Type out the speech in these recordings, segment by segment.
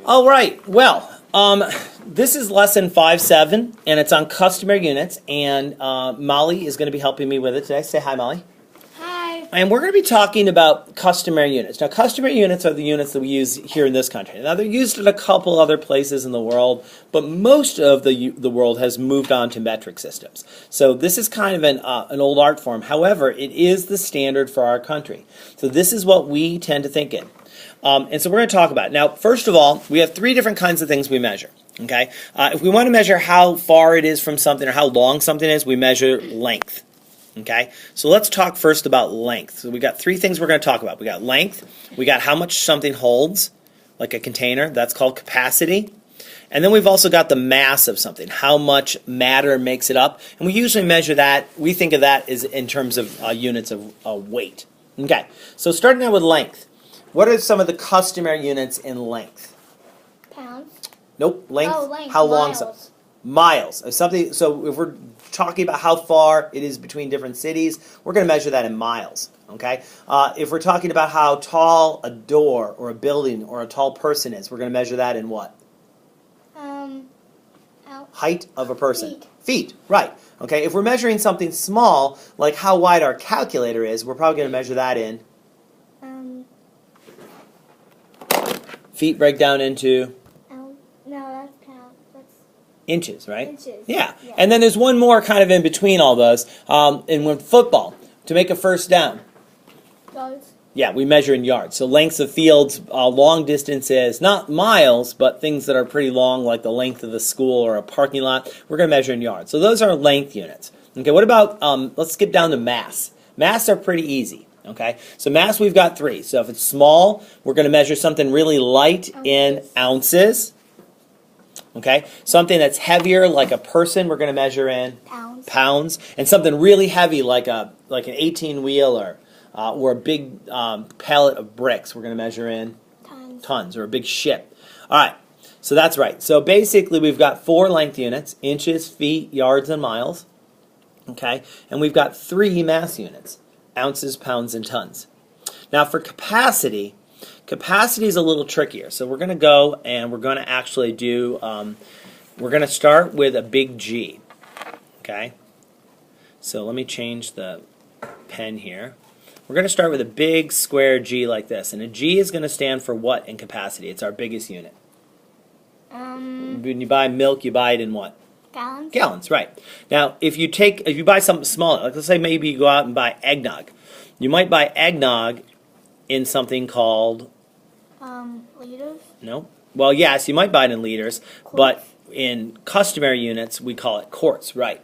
All right. Well, this is lesson 5-7, and it's on customary units. And Molly is going to be helping me with it today. Say hi, Molly. Hi. And we're going to be talking about customary units. Now, customary units are the units that we use here in this country. Now, they're used in a couple other places in the world, but most of the world has moved on to metric systems. So this is kind of an old art form. However, it is the standard for our country. So this is what we tend to think in. And so we're going to talk about it. Now, first of all, we have three different kinds of things we measure. Okay, if we want to measure how far it is from something or how long something is, we measure length. Okay, so let's talk first about length. So we got three things we're going to talk about. We got length, we got how much something holds, like a container, that's called capacity. And then we've also got the mass of something, how much matter makes it up. And we usually measure that, we think of that as in terms of units of weight. Okay, so starting out with length. What are some of the customary units in length? Pounds. Nope, length. Oh, length. How long? Miles. Miles. Something. So if we're talking about how far it is between different cities, we're going to measure that in miles. Okay. If we're talking about how tall a door or a building or a tall person is, we're going to measure that in what? Height of a person. Feet. Right. Okay. If we're measuring something small, like how wide our calculator is, we're probably going to measure that in. Feet break down into. No, that's pounds. That's inches, right? Inches. Yeah. And then there's one more kind of in between all those. And when football, to make a first down. Yards. Yeah, we measure in yards. So lengths of fields, long distances, not miles, but things that are pretty long, like the length of the school or a parking lot, we're going to measure in yards. So those are length units. Okay, what about, let's skip down to mass. Mass are pretty easy. Okay, so mass we've got three. So if it's small, we're going to measure something really light in ounces. Okay, something that's heavier, like a person, we're going to measure in pounds. And something really heavy, like an 18-wheeler or a big pallet of bricks, we're going to measure in tons, or a big ship. All right, so that's right. So basically, we've got 4 length units: inches, feet, yards, and miles. Okay, and we've got 3 mass units: ounces, pounds, and tons. Now for capacity is a little trickier. So we're going to go and we're going to actually do, we're going to start with a big G. Okay? So let me change the pen here. We're going to start with a big square G like this. And a G is going to stand for what in capacity? It's our biggest unit. When you buy milk, you buy it in what? Gallons. Gallons, right. Now, if you buy something smaller, like let's say maybe you go out and buy eggnog. You might buy eggnog in something called... liters? No. Well, yes, you might buy it in liters, but in customary units, we call it quarts, right.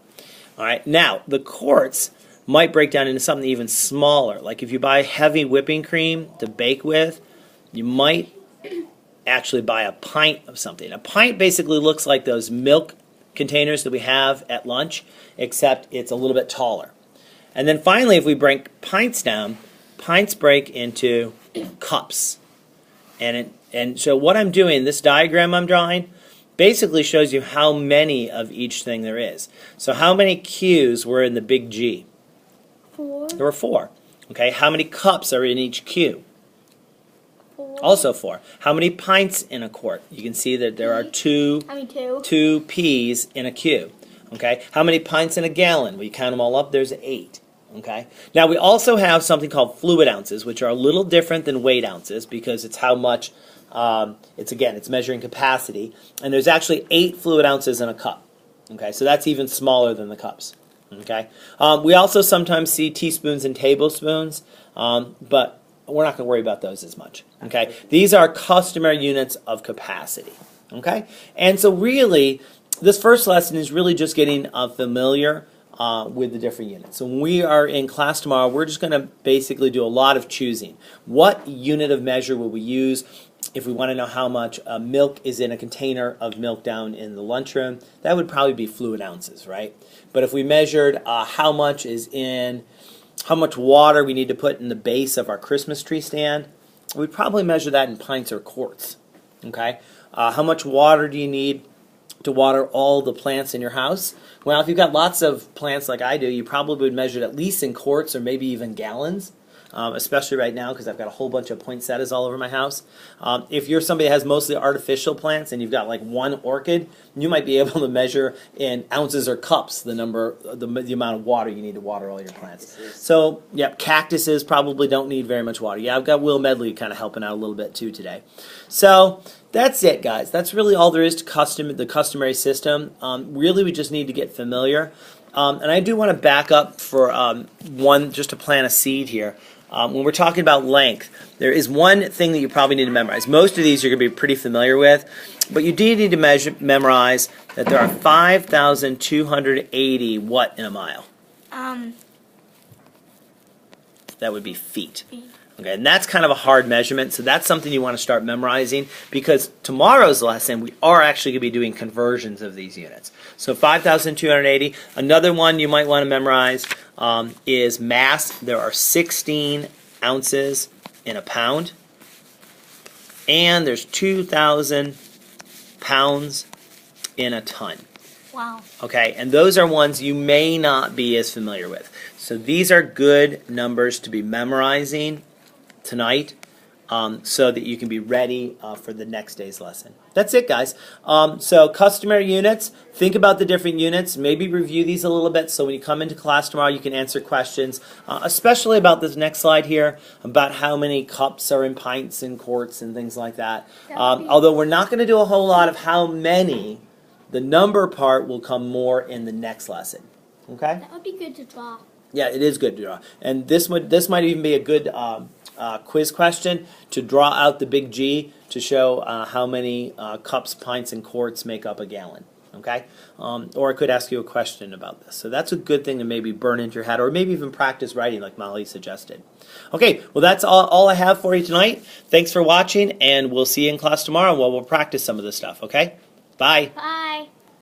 All right. Now, the quarts might break down into something even smaller. Like if you buy heavy whipping cream to bake with, you might actually buy a pint of something. A pint basically looks like those milk containers that we have at lunch, except it's a little bit taller. And then finally, if we break pints down, pints break into cups. And so what I'm doing, this diagram I'm drawing, basically shows you how many of each thing there is. So how many Q's were in the big G? 4. There were 4. Okay, how many cups are in each Q? 4. Also 4. How many pints in a quart? You can see that there are 2 P's in a Q. Okay, how many pints in a gallon? We count them all up, there's 8. Okay, now we also have something called fluid ounces, which are a little different than weight ounces because it's how much, it's measuring capacity. And there's actually 8 fluid ounces in a cup. Okay, so that's even smaller than the cups. Okay, we also sometimes see teaspoons and tablespoons, but we're not going to worry about those as much. Okay, these are customary units of capacity. Okay, and so really, this first lesson is really just getting familiar with the different units. So when we are in class tomorrow, we're just going to basically do a lot of choosing. What unit of measure will we use if we want to know how much milk is in a container of milk down in the lunchroom? That would probably be fluid ounces, right? But if we measured how much water we need to put in the base of our Christmas tree stand, we'd probably measure that in pints or quarts. Okay? How much water do you need to water all the plants in your house? Well, if you've got lots of plants like I do, you probably would measure it at least in quarts or maybe even gallons. especially right now because I've got a whole bunch of poinsettias all over my house. If you're somebody that has mostly artificial plants and you've got like one orchid, you might be able to measure in ounces or cups the amount of water you need to water all your plants. So, yeah, cactuses probably don't need very much water. Yeah, I've got Will Medley kind of helping out a little bit too today. So that's it, guys. That's really all there is to the customary system. Really, we just need to get familiar. And I do want to back up for just to plant a seed here. When we're talking about length, there is one thing that you probably need to memorize. Most of these you're going to be pretty familiar with, but you do need to memorize that there are 5,280 what in a mile? That would be feet. Okay, and that's kind of a hard measurement, so that's something you want to start memorizing because tomorrow's lesson we are actually going to be doing conversions of these units. So 5,280. Another one you might want to memorize is mass. There are 16 ounces in a pound, and there's 2,000 pounds in a ton. Wow. Okay, and those are ones you may not be as familiar with. So these are good numbers to be memorizing tonight so that you can be ready for the next day's lesson. That's it, guys. So customary units, think about the different units, maybe review these a little bit so when you come into class tomorrow you can answer questions, especially about this next slide here, about how many cups are in pints and quarts and things like that. Although we're not going to do a whole lot of how many, the number part will come more in the next lesson. Okay? That would be good to draw. Yeah, it is good to draw. And this might even be a good quiz question to draw out the big G to show how many cups, pints, and quarts make up a gallon. Okay? Or I could ask you a question about this. So that's a good thing to maybe burn into your head or maybe even practice writing like Molly suggested. Okay, well that's all I have for you tonight. Thanks for watching, and we'll see you in class tomorrow while we'll practice some of this stuff, okay? Bye. Bye.